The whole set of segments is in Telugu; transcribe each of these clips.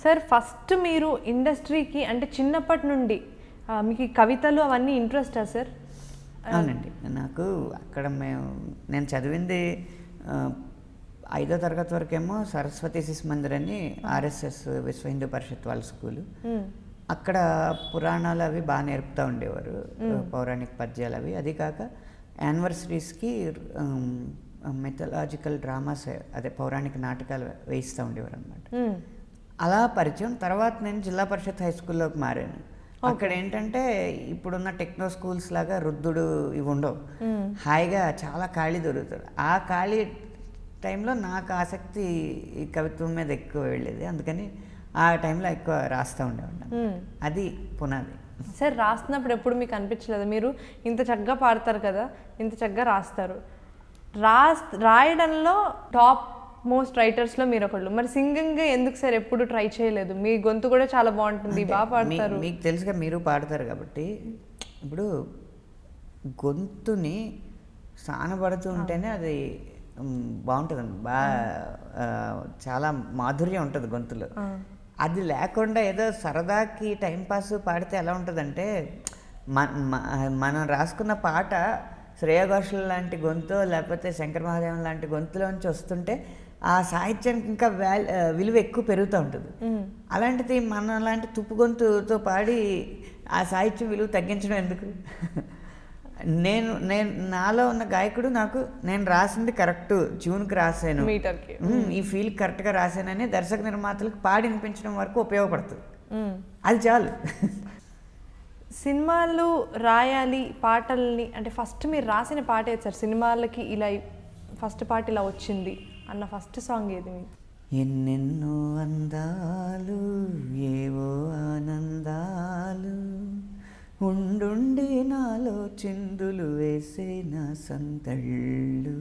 సార్ ఫస్ట్ మీరు ఇండస్ట్రీకి అంటే చిన్నప్పటి నుండి మీకు ఈ కవితలు అవన్నీ ఇంట్రెస్టా సార్? అవునండి, నాకు అక్కడ నేను చదివింది 5వ తరగతి వరకేమో సరస్వతి శిశు మందిర్ అని ఆర్ఎస్ఎస్ విశ్వ హిందూ పరిషత్ వాళ్ళ స్కూలు. అక్కడ పురాణాలు అవి బాగా నేర్పుతూ ఉండేవారు, పౌరాణిక పద్యాలు అవి. అది కాక యానివర్సరీస్కి మెథలాజికల్ డ్రామాస్, అదే పౌరాణిక నాటకాలు వేయిస్తూ ఉండేవారు అనమాట. అలా పరిచయం. తర్వాత నేను జిల్లా పరిషత్ హై స్కూల్లోకి మారాను. అక్కడ ఏంటంటే ఇప్పుడున్న టెక్నో స్కూల్స్ లాగా రుద్దుడు ఇవి ఉండవు, హాయిగా చాలా ఖాళీ దొరుకుతుంది. ఆ ఖాళీ టైంలో నాకు ఆసక్తి ఈ కవిత్వం మీద ఎక్కువ వెళ్ళేది, అందుకని ఆ టైంలో ఎక్కువ రాస్తూ ఉండేవాడిని. అది పునాది. సార్ రాస్తున్నప్పుడు ఎప్పుడు మీకు అనిపించలేదు మీరు ఇంత చక్కగా పాడతారు కదా, ఇంత చక్కగా రాస్తారు, రాయడంలో టాప్ మోస్ట్ రైటర్స్లో మీరు ఒకళ్ళు, మరి సింగింగ్ ఎందుకు సార్ ఎప్పుడు ట్రై చేయలేదు? మీ గొంతు కూడా చాలా బాగుంటుంది, బాగా పాడతారు. మీకు తెలుసుగా, మీరు పాడతారు కాబట్టి. ఇప్పుడు గొంతుని సానబడుతూ ఉంటేనే అది బాగుంటుందండి, బాగా చాలా మాధుర్యం ఉంటుంది గొంతులో. అది లేకుండా ఏదో సరదాకి టైంపాస్ పాడితే ఎలా ఉంటుందంటే, మనం రాసుకున్న పాట శ్రేయా ఘోషల్ లాంటి గొంతు లేకపోతే శంకర్ మహాదేవన్ లాంటి గొంతులోంచి వస్తుంటే ఆ సాహిత్యానికి ఇంకా విలువ ఎక్కువ పెరుగుతూ ఉంటుంది. అలాంటిది మన లాంటి తుప్పు గొంతుతో పాడి ఆ సాహిత్యం విలువ తగ్గించడం ఎందుకు? నేను నాలో ఉన్న గాయకుడు నేను రాసింది కరెక్ట్ ట్యూన్కి రాశాను, ఈ ఫీల్ కరెక్ట్గా రాశానని దర్శక నిర్మాతలకు పాడి వినిపించడం వరకు ఉపయోగపడుతుంది, అది చాలు. సినిమాలు రాయాలి పాటల్ని అంటే ఫస్ట్ మీరు రాసిన పాట ఏది సార్? సినిమాలకి ఇలా ఫస్ట్ పాట ఇలా వచ్చింది అన్న ఫస్ట్ సాంగ్ ఏది మీకు? ఎన్నెన్నో అందాలు ఏవో ఆనందాలు ఉండుండి నాలో చిందులు వేసే నా సంతళ్ళు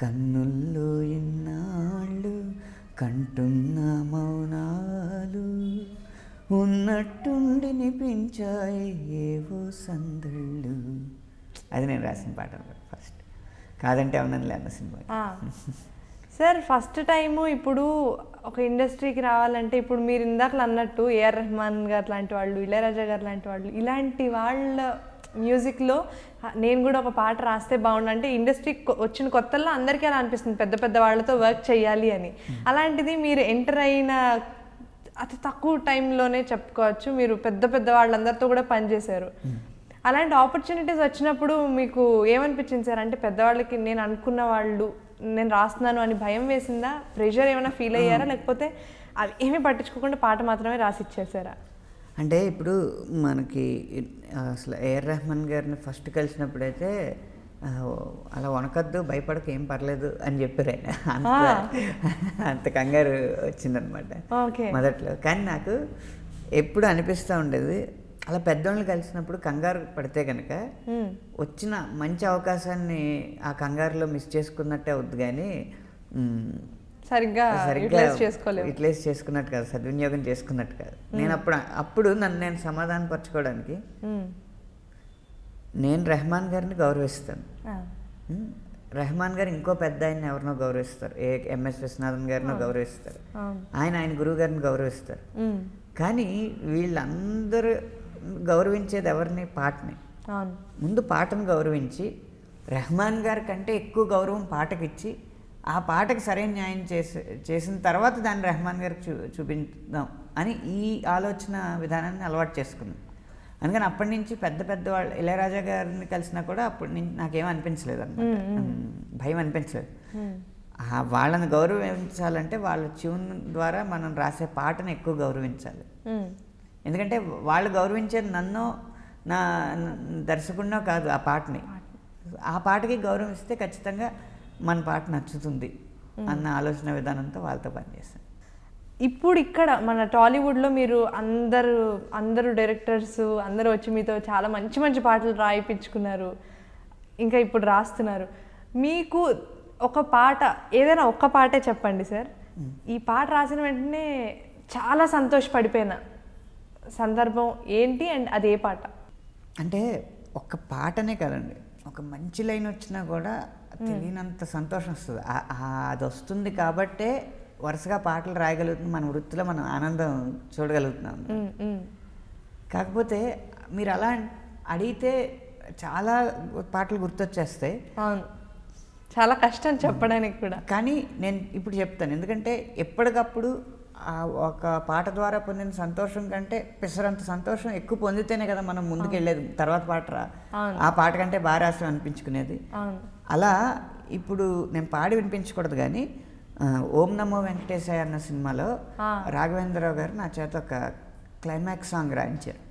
కన్నుల్లో ఇన్నాళ్ళు కంటున్న మౌనాలు ఉన్నట్టుండి నిపించాయి ఏవో సందళ్ళు. అది నేను రాసిన పాట ఫస్ట్. కాదంటే అవునలే అన్న సినిమా. సార్ ఫస్ట్ టైము ఇప్పుడు ఒక ఇండస్ట్రీకి రావాలంటే ఇప్పుడు మీరు ఇందాకలు అన్నట్టు ఏఆర్ రెహమాన్ గారు లాంటి వాళ్ళు, ఇళయరాజా గారు లాంటి వాళ్ళు, ఇలాంటి వాళ్ళ మ్యూజిక్లో నేను కూడా ఒక పాట రాస్తే బాగుండు అంటే ఇండస్ట్రీకి వచ్చిన కొత్తల్లో అందరికీ అలా అనిపిస్తుంది, పెద్ద పెద్ద వాళ్ళతో వర్క్ చేయాలి అని. అలాంటిది మీరు ఎంటర్ అయిన అతి తక్కువ టైంలోనే చెప్పుకోవచ్చు మీరు పెద్ద పెద్ద వాళ్ళందరితో కూడా పనిచేశారు. అలాంటి ఆపర్చునిటీస్ వచ్చినప్పుడు మీకు ఏమనిపించింది సార్? అంటే పెద్దవాళ్ళకి నేను అనుకున్న వాళ్ళు నేను రాస్తున్నాను అని భయం వేసిందా? ప్రెషర్ ఏమైనా ఫీల్ అయ్యారా? లేకపోతే అవి ఏమీ పట్టించుకోకుండా పాట మాత్రమే రాసి ఇచ్చేసారా? అంటే ఇప్పుడు మనకి అసలు ఏఆర్ రెహమాన్ గారిని ఫస్ట్ కలిసినప్పుడైతే అలా వణకద్దు, భయపడక, ఏం పర్లేదు అని చెప్పారు ఆయన. అంత కంగారు వచ్చిందనమాట మొదట్లో. కానీ నాకు ఎప్పుడు అనిపిస్తూ ఉండేది, అలా పెద్దోళ్ళని కలిసినప్పుడు కంగారు పడితే కనుక వచ్చిన మంచి అవకాశాన్ని ఆ కంగారులో మిస్ చేసుకున్నట్టే అవుద్ది, కానీ సరిగ్గా యూటిలైజ్ చేసుకున్నట్టు కాదు, సద్వినియోగం చేసుకున్నట్టు కాదు. నేను అప్పుడు నన్ను నేను సమాధానపరచుకోవడానికి నేను రెహమాన్ గారిని గౌరవిస్తాను. రెహమాన్ గారు ఇంకో పెద్ద ఆయన్ని ఎవరినో గౌరవిస్తారు, ఎంఎస్ విశ్వనాథన్ గారినో గౌరవిస్తారు, ఆయన గురువు గారిని గౌరవిస్తారు. కానీ వీళ్ళందరూ గౌరవించేది ఎవరిని? పాటని. ముందు పాటను గౌరవించి రెహమాన్ గారి కంటే ఎక్కువ గౌరవం పాటకిచ్చి ఆ పాటకి సరైన న్యాయం చేసిన తర్వాత దాన్ని రెహమాన్ గారికి చూపిద్దాం అని ఈ ఆలోచన విధానాన్ని అలవాటు చేసుకున్నాం. అందుకని అప్పటి నుంచి పెద్ద పెద్ద వాళ్ళు ఇళయరాజా గారిని కలిసినా కూడా అప్పటి నుంచి నాకేం అనిపించలేదు అనమాట, భయం అనిపించలేదు. వాళ్ళని గౌరవించాలంటే వాళ్ళ ట్యూన్ ద్వారా మనం రాసే పాటను ఎక్కువ గౌరవించాలి. ఎందుకంటే వాళ్ళు గౌరవించేది నన్ను, నా దర్శకుడినో కాదు, ఆ పాటని. ఆ పాటకి గౌరవిస్తే ఖచ్చితంగా మన పాట నచ్చుతుంది అన్న ఆలోచన విధానంతో వాళ్ళతో పనిచేస్తాను. ఇప్పుడు ఇక్కడ మన టాలీవుడ్లో మీరు అందరూ డైరెక్టర్స్ అందరూ వచ్చి మీతో చాలా మంచి మంచి పాటలు రాయిపించుకున్నారు, ఇంకా ఇప్పుడు రాస్తున్నారు. మీకు ఒక పాట, ఏదైనా ఒక్క పాటే చెప్పండి సార్, ఈ పాట రాసిన వెంటనే చాలా సంతోషపడిపోయిన సందర్భం ఏంటి అండ్ అదే పాట? అంటే ఒక్క పాటనే కదండి, ఒక మంచి లైన్ వచ్చినా కూడా తెలియనంత సంతోషం వస్తుంది. అది వస్తుంది కాబట్టే వరుసగా పాటలు రాయగలుగుతున్నాం, మన వృత్తిలో మనం ఆనందం చూడగలుగుతున్నాం. కాకపోతే మీరు అలా అడిగితే చాలా పాటలు గుర్తొచ్చేస్తాయి. అవును, చాలా కష్టం చెప్పడానికి కూడా. కానీ నేను ఇప్పుడు చెప్తాను, ఎందుకంటే ఎప్పటికప్పుడు ఒక పాట ద్వారా పొందిన సంతోషం కంటే పిసరంత సంతోషం ఎక్కువ పొందితేనే కదా మనం ముందుకెళ్ళేది. తర్వాత పాట ఆ పాట కంటే బాగా రాసం అనిపించుకునేది. అలా ఇప్పుడు నేను పాడి వినిపించకూడదు కానీ ఓం నమో వెంకటేశాయ అన్న సినిమాలో రాఘవేంద్రరావు గారు నా చేత ఒక క్లైమాక్స్ సాంగ్ రాయించారు.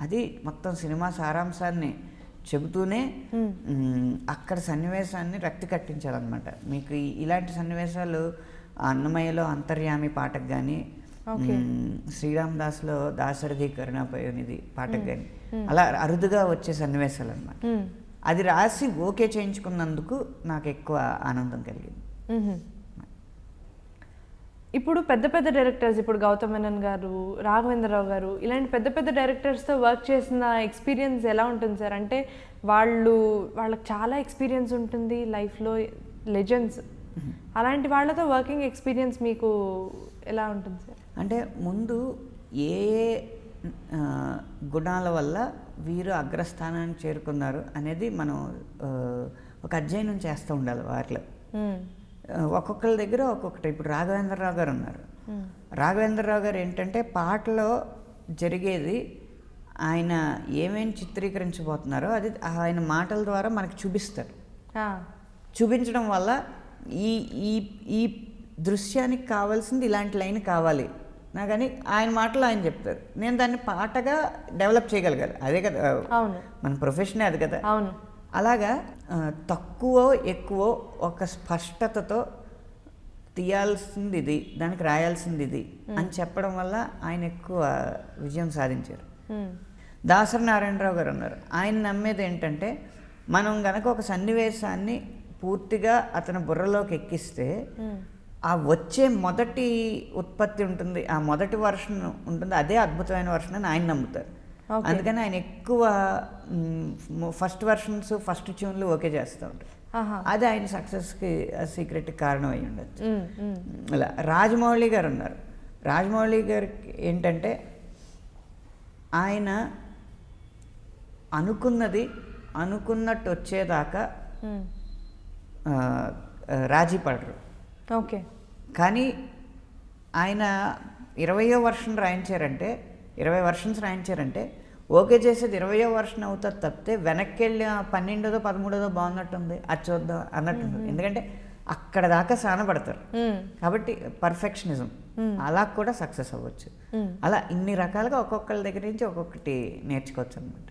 అది మొత్తం సినిమా సారాంశాన్ని చెబుతూనే అక్కడ సన్నివేశాన్ని రక్తి కట్టించాలన్నమాట. మీకు ఇలాంటి సన్నివేశాలు అన్నమయ్యలో అంతర్యామి పాటకు కానీ, శ్రీరామ్ దాస్లో దాశరథి కరుణాపయోనిధి పాటకు కానీ అలా అరుదుగా వచ్చే సన్నివేశాలు అన్నమాట. అది రాసి ఓకే చేయించుకున్నందుకు నాకు ఎక్కువ ఆనందం కలిగింది. ఇప్పుడు పెద్ద పెద్ద డైరెక్టర్స్, ఇప్పుడు గౌతమ్ మేనన్ గారు, రాఘవేంద్రరావు గారు, ఇలాంటి పెద్ద పెద్ద డైరెక్టర్స్తో వర్క్ చేసిన ఎక్స్పీరియన్స్ ఎలా ఉంటుంది సార్? అంటే వాళ్ళకి చాలా ఎక్స్పీరియన్స్ ఉంటుంది లైఫ్లో, లెజెండ్స్. అలాంటి వాళ్ళతో వర్కింగ్ ఎక్స్పీరియన్స్ మీకు ఎలా ఉంటుంది సార్? అంటే ముందు ఏ గుణాల వల్ల వీరు అగ్రస్థానానికి చేరుకున్నారు అనేది మనం ఒక అధ్యయనం చేస్తూ ఉండాలి వారిలో. ఒక్కొక్కరి దగ్గర ఒక్కొక్కటి. ఇప్పుడు రాఘవేంద్రరావు గారు ఉన్నారు. రాఘవేంద్రరావు గారు ఏంటంటే పాటలో జరిగేది ఆయన ఏమేమి చిత్రీకరించబోతున్నారో అది ఆయన మాటల ద్వారా మనకు చూపిస్తారు. చూపించడం వల్ల ఈ ఈ ఈ దృశ్యానికి కావాల్సింది ఇలాంటి లైన్ కావాలి నా, కానీ ఆయన మాటలు ఆయన చెప్తారు. నేను దాన్ని పాటగా డెవలప్ చేయగలగాలి. అదే కదా మన ప్రొఫెషనే, అది కదా. అవును. అలాగా తక్కువ ఎక్కువ ఒక స్పష్టతతో తీయాల్సింది ఇది, దానికి రాయాల్సింది ఇది అని చెప్పడం వల్ల ఆయన ఎక్కువ విజయం సాధించారు. దాసరి నారాయణరావు గారు ఉన్నారు. ఆయన నమ్మేది ఏంటంటే మనం గనక ఒక సన్నివేశాన్ని పూర్తిగా అతని బుర్రలోకి ఎక్కిస్తే ఆ వచ్చే మొదటి ఉత్పత్తి ఉంటుంది, ఆ మొదటి వర్షన్ ఉంటుంది, అదే అద్భుతమైన వర్షన్ అని ఆయన నమ్ముతారు. అందుకని ఆయన ఎక్కువ ఫస్ట్ వర్షన్స్, ఫస్ట్ ట్యూన్లు ఓకే చేస్తూ ఉంటారు. అది ఆయన సక్సెస్కి సీక్రెట్ కారణం అయి ఉండొచ్చు. అలా రాజమౌళి గారు ఉన్నారు. రాజమౌళి గారికి ఏంటంటే ఆయన అనుకున్నట్టు వచ్చేదాకా రాజీ పడరు. ఓకే. కానీ ఆయన 20వ వర్షన్ రాయించారంటే, 20 వర్షన్స్ రాయించారంటే ఓకే చేసేది 20వ వర్షన్ అవుతుంది తప్పితే వెనక్కి వెళ్ళి 12దో 13దో బాగున్నట్టుంది అది చూద్దాం అన్నట్టుంది. ఎందుకంటే అక్కడ దాకా సానపడతారు కాబట్టి పర్ఫెక్షనిజం అలా కూడా సక్సెస్ అవ్వచ్చు. అలా ఇన్ని రకాలుగా ఒక్కొక్కరి దగ్గర నుంచి ఒక్కొక్కటి నేర్చుకోవచ్చు అనమాట.